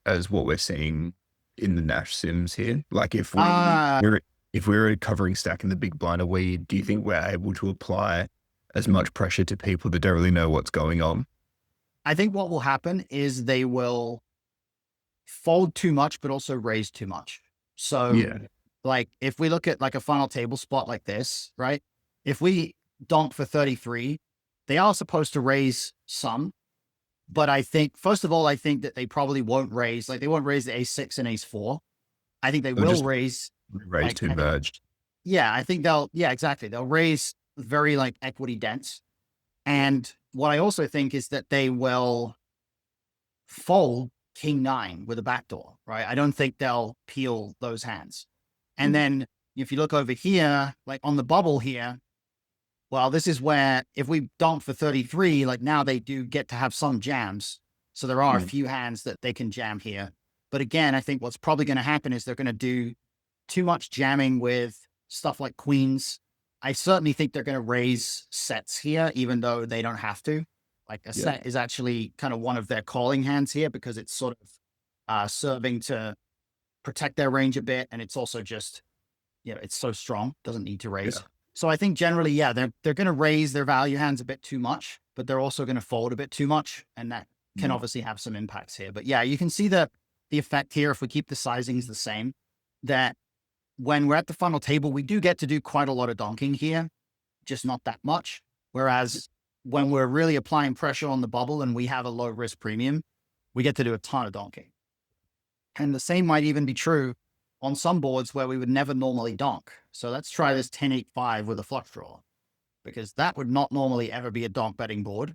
as what we're seeing in the Nash sims here? Like if we're covering stack in the big blind, do you think we're able to apply as much pressure to people that don't really know what's going on? I think what will happen is they will fold too much, but also raise too much. So Yeah. like if we look at like a final table spot like this, right? If we donk for 33, they are supposed to raise some, but I think, first of all, I think that they probably won't raise, like they won't raise the ace-6 and ace-4. I think they They'll will just raise, raise like, too merged. yeah, I think they'll, yeah, exactly. They'll raise very like equity dense. And what I also think is that they will fold king 9 with a backdoor, right? I don't think they'll peel those hands. And then if you look over here, like on the bubble here, well, this is where if we donk for 33, like now they do get to have some jams. So there are a few hands that they can jam here. But again, I think what's probably going to happen is they're going to do too much jamming with stuff like queens. I certainly think they're going to raise sets here, even though they don't have to. Like a set is actually kind of one of their calling hands here because it's sort of serving to protect their range a bit. And it's also just, it's so strong, doesn't need to raise. Yeah. So I think generally, yeah, they're going to raise their value hands a bit too much, but they're also going to fold a bit too much. And that can obviously have some impacts here. But yeah, you can see the effect here if we keep the sizings the same, that when we're at the final table, we do get to do quite a lot of donking here, just not that much. Whereas when we're really applying pressure on the bubble and we have a low risk premium, we get to do a ton of donking. And the same might even be true on some boards where we would never normally donk. So let's try this 10-8-5 with a flush draw, because that would not normally ever be a donk betting board.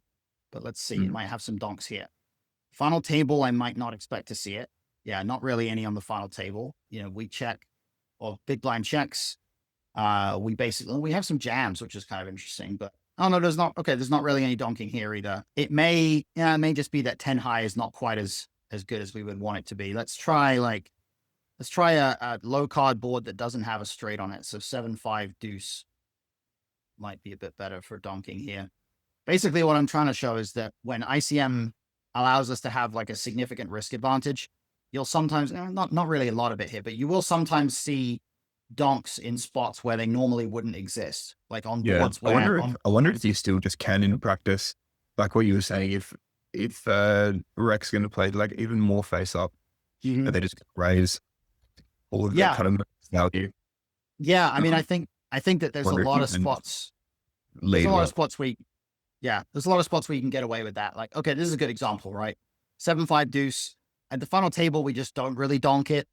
But let's see, it might have some donks here. Final table, I might not expect to see it. Yeah, not really any on the final table. We check, or big blind checks. We have some jams, which is kind of interesting, but oh no, there's not really any donking here either. It may just be that 10 high is not quite as good as we would want it to be. Let's try a low card board that doesn't have a straight on it. So 7-5 deuce might be a bit better for donking here. Basically what I'm trying to show is that when ICM allows us to have like a significant risk advantage, you'll sometimes, not really a lot of it here, but you will sometimes see donks in spots where they normally wouldn't exist, like on boards where I wonder if you still just can in practice, like what you were saying, if Rex going to play like even more face up, and they just raise all of that kind of value. Yeah, I mean, I think that there's a lot of spots. There's a lot of spots where you can get away with that. Like, okay, this is a good example, right? 7-5 deuce. At the final table, we just don't really donk it.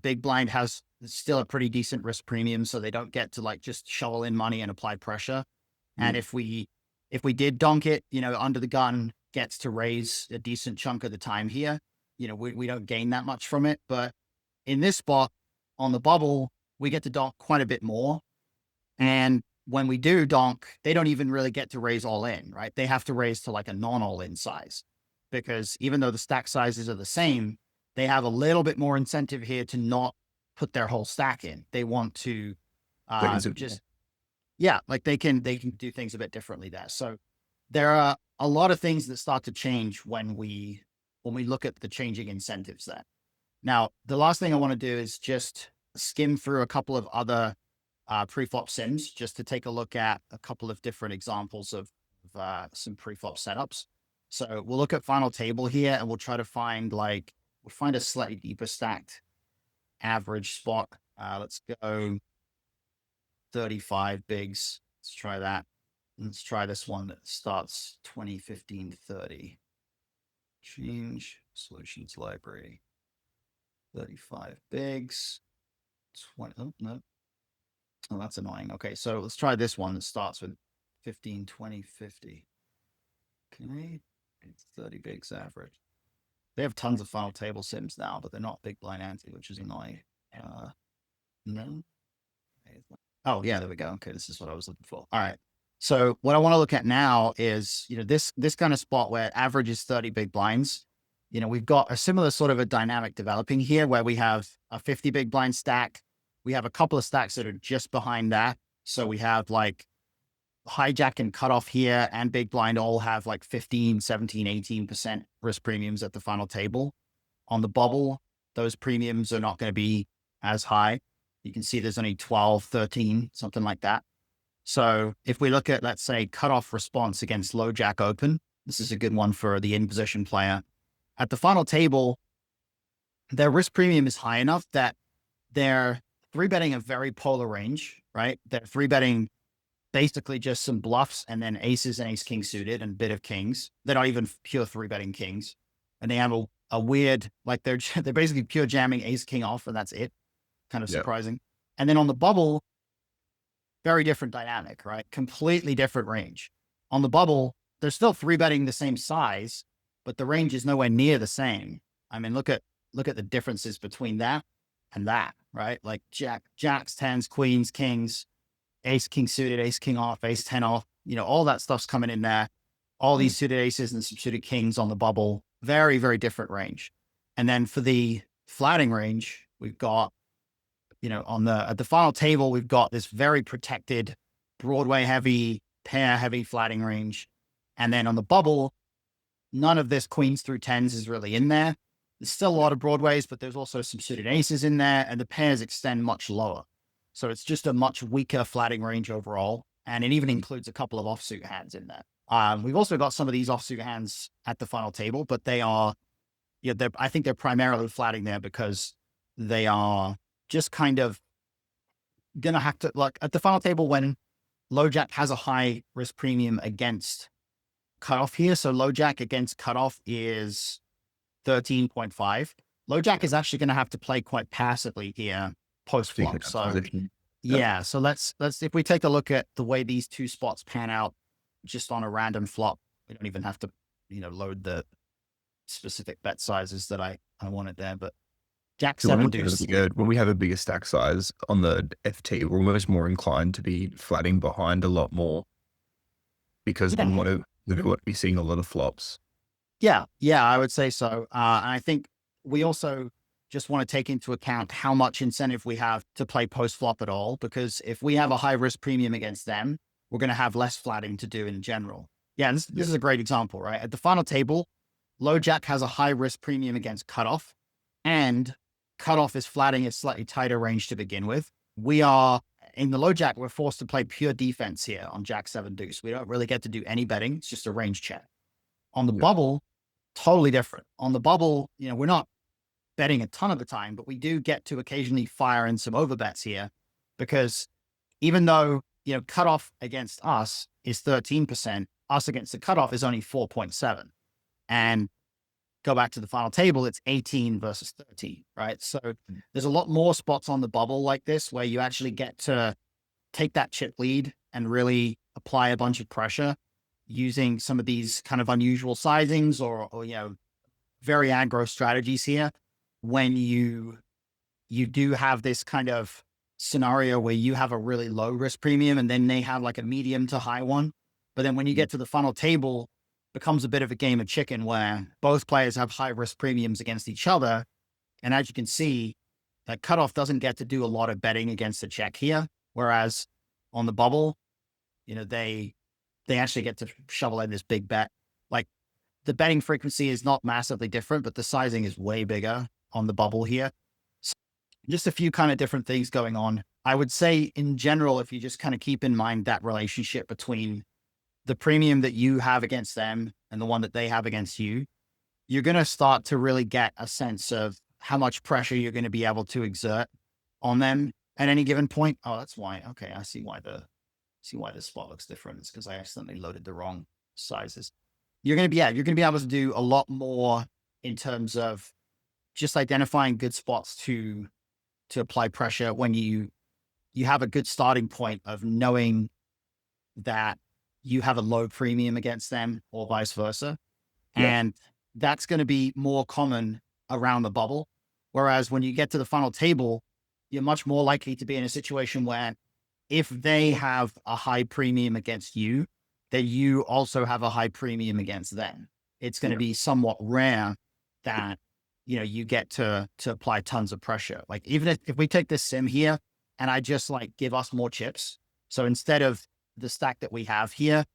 Big blind has still a pretty decent risk premium, so they don't get to like just shovel in money and apply pressure. And if we did donk it, under the gun gets to raise a decent chunk of the time here. We don't gain that much from it. But in this spot on the bubble, we get to donk quite a bit more. And when we do donk, they don't even really get to raise all in, right? They have to raise to like a non-all in size, because even though the stack sizes are the same, they have a little bit more incentive here to not put their whole stack in. They want to like they can do things a bit differently there. So there are a lot of things that start to change when we look at the changing incentives there. Now, the last thing I want to do is just skim through a couple of other preflop sims, just to take a look at a couple of different examples of some preflop setups. So we'll look at final table here, and we'll try to find a slightly deeper stacked average spot. Let's go 35 bigs. Let's try that. Let's try this one that starts 20, 15, 30. Change solutions library. 35 bigs. 20. Oh, no. Oh, that's annoying. Okay, so let's try this one that starts with 15, 20, 50. Okay, it's 30 bigs average. They have tons of final table sims now, but they're not big blind ante, which is annoying. No. Oh yeah, there we go. Okay, this is what I was looking for. All right. So what I want to look at now is, this kind of spot where average is 30 big blinds. we've got a similar sort of a dynamic developing here where we have a 50 big blind stack. We have a couple of stacks that are just behind that. So we have like hijack and cutoff here and big blind all have like 15, 17, 18% risk premiums at the final table. On the bubble, those premiums are not going to be as high. You can see there's only 12, 13, something like that. So if we look at, let's say, cutoff response against low jack open, this is a good one for the in position player. At the final table, their risk premium is high enough that they're three betting a very polar range, right? They're three betting basically just some bluffs and then aces and ace king suited and bit of kings. They're not even pure three betting kings. And they have a weird, like they're basically pure jamming ace king off and that's it. Kind of surprising. And then on the bubble, very different dynamic, right? Completely different range. On the bubble, they're still three betting the same size, but the range is nowhere near the same. I mean, look at the differences between that and that, right? Like jacks, tens, queens, kings, ace king suited, ace king off, ace 10 off, all that stuff's coming in there. All these suited aces and some suited kings on the bubble, very, very different range. And then for the flatting range, we've got, at the final table, we've got this very protected Broadway heavy, pair heavy flatting range. And then on the bubble, none of this queens through tens is really in there. There's still a lot of Broadways, but there's also some suited aces in there and the pairs extend much lower. So it's just a much weaker flatting range overall. And it even includes a couple of offsuit hands in there. We've also got some of these offsuit hands at the final table, but they are, I think they're primarily flatting there because they are just kind of going to have to, like at the final table when low jack has a high risk premium against cutoff here. So low jack against cutoff is 13.5. Low jack is actually going to have to play quite passively here post flop. So yeah, so let's if we take a look at the way these two spots pan out just on a random flop, we don't even have to, load the specific bet sizes that I wanted there, but Jack 7 deuce. When we have a bigger stack size on the FT, we're almost more inclined to be flatting behind a lot more because we want to be seeing a lot of flops. Yeah, I would say so. And I think we also just want to take into account how much incentive we have to play post flop at all, because if we have a high risk premium against them, we're going to have less flatting to do in general. Yeah, this is a great example, right? At the final table, low jack has a high risk premium against cutoff, and cutoff is flatting a slightly tighter range to begin with. We are in the low jack, we're forced to play pure defense here on Jack 7 deuce. We don't really get to do any betting. It's just a range check. On the bubble, totally different. On the bubble, we're not betting a ton of the time, but we do get to occasionally fire in some overbets here because even though, cutoff against us is 13%, us against the cutoff is only 4.7. And go back to the final table, it's 18 versus 13, right? So there's a lot more spots on the bubble like this where you actually get to take that chip lead and really apply a bunch of pressure using some of these kind of unusual sizings or very aggro strategies here. When you do have this kind of scenario where you have a really low risk premium and then they have like a medium to high one. But then when you get to the final table, becomes a bit of a game of chicken where both players have high risk premiums against each other. And as you can see, that cutoff doesn't get to do a lot of betting against the check here. Whereas on the bubble, they actually get to shovel in this big bet. Like the betting frequency is not massively different, but the sizing is way bigger on the bubble here. So just a few kind of different things going on. I would say in general, if you just kind of keep in mind that relationship between the premium that you have against them and the one that they have against you, you're going to start to really get a sense of how much pressure you're going to be able to exert on them at any given point. Oh, that's why. Okay. I see why the spot looks different. It's because I accidentally loaded the wrong sizes. You're going to be able to do a lot more in terms of just identifying good spots to apply pressure when you have a good starting point of knowing that you have a low premium against them or vice versa. Yeah. And that's going to be more common around the bubble. Whereas when you get to the final table, you're much more likely to be in a situation where if they have a high premium against you, that you also have a high premium against them. It's going to be somewhat rare that, you get to apply tons of pressure. Like even if we take this sim here and I just like give us more chips. So instead of the stack that we have here,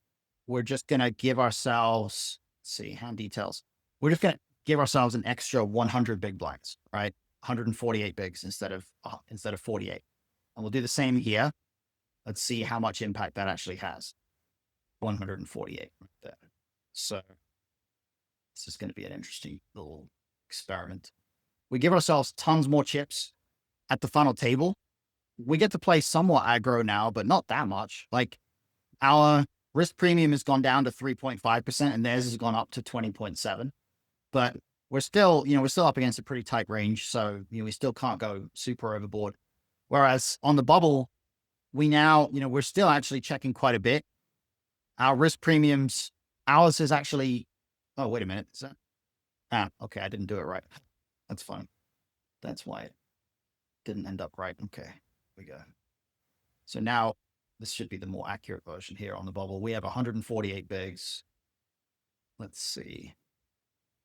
we're just going to give ourselves, let's see, hand details. We're just going to give ourselves an extra 100 big blinds, right? 148 bigs instead of 48. And we'll do the same here. Let's see how much impact that actually has. 148 right there. So this is going to be an interesting little experiment. We give ourselves tons more chips at the final table. We get to play somewhat aggro now, but not that much. Like our risk premium has gone down to 3.5% and theirs has gone up to 20.7. But we're still up against a pretty tight range. So, we still can't go super overboard. Whereas on the bubble, we now, we're still actually checking quite a bit. Our risk premiums, ours is actually, oh, wait a minute. Is that, okay. I didn't do it right. That's fine. That's why it didn't end up right. Okay, here we go. So now this should be the more accurate version here on the bubble. We have 148 bigs. Let's see.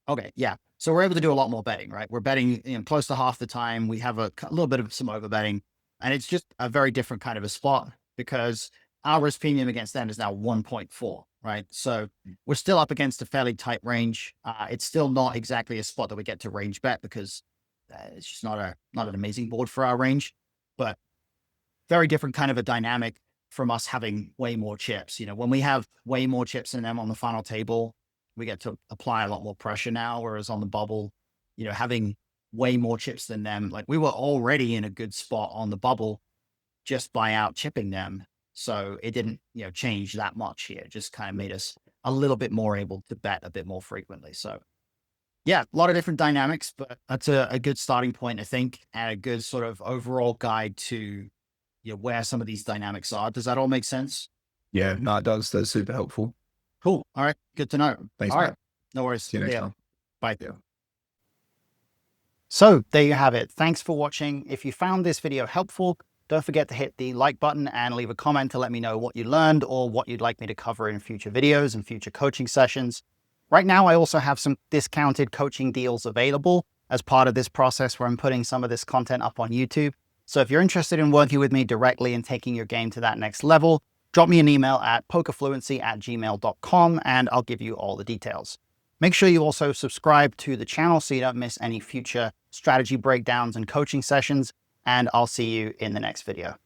Okay, yeah. So we're able to do a lot more betting, right? We're betting close to half the time. We have a little bit of some over betting, and it's just a very different kind of a spot because our risk premium against them is now 1.4, right? So we're still up against a fairly tight range. It's still not exactly a spot that we get to range bet because it's just not an amazing board for our range, but very different kind of a dynamic from us having way more chips. When we have way more chips than them on the final table, we get to apply a lot more pressure now. Whereas on the bubble, having way more chips than them, like we were already in a good spot on the bubble just by out chipping them. So it didn't, change that much here. It just kind of made us a little bit more able to bet a bit more frequently. So yeah, a lot of different dynamics, but that's a good starting point, I think, and a good sort of overall guide to where some of these dynamics are. Does that all make sense? Yeah, no, it does. That's super helpful. Cool. All right. Good to know. Thanks, All Matt. right. No worries. See you next time. Bye. Yeah. So there you have it. Thanks for watching. If you found this video helpful, don't forget to hit the like button and leave a comment to let me know what you learned or what you'd like me to cover in future videos and future coaching sessions. Right now, I also have some discounted coaching deals available as part of this process where I'm putting some of this content up on YouTube. So if you're interested in working with me directly and taking your game to that next level, drop me an email at pokerfluency@gmail.com and I'll give you all the details. Make sure you also subscribe to the channel so you don't miss any future strategy breakdowns and coaching sessions, and I'll see you in the next video.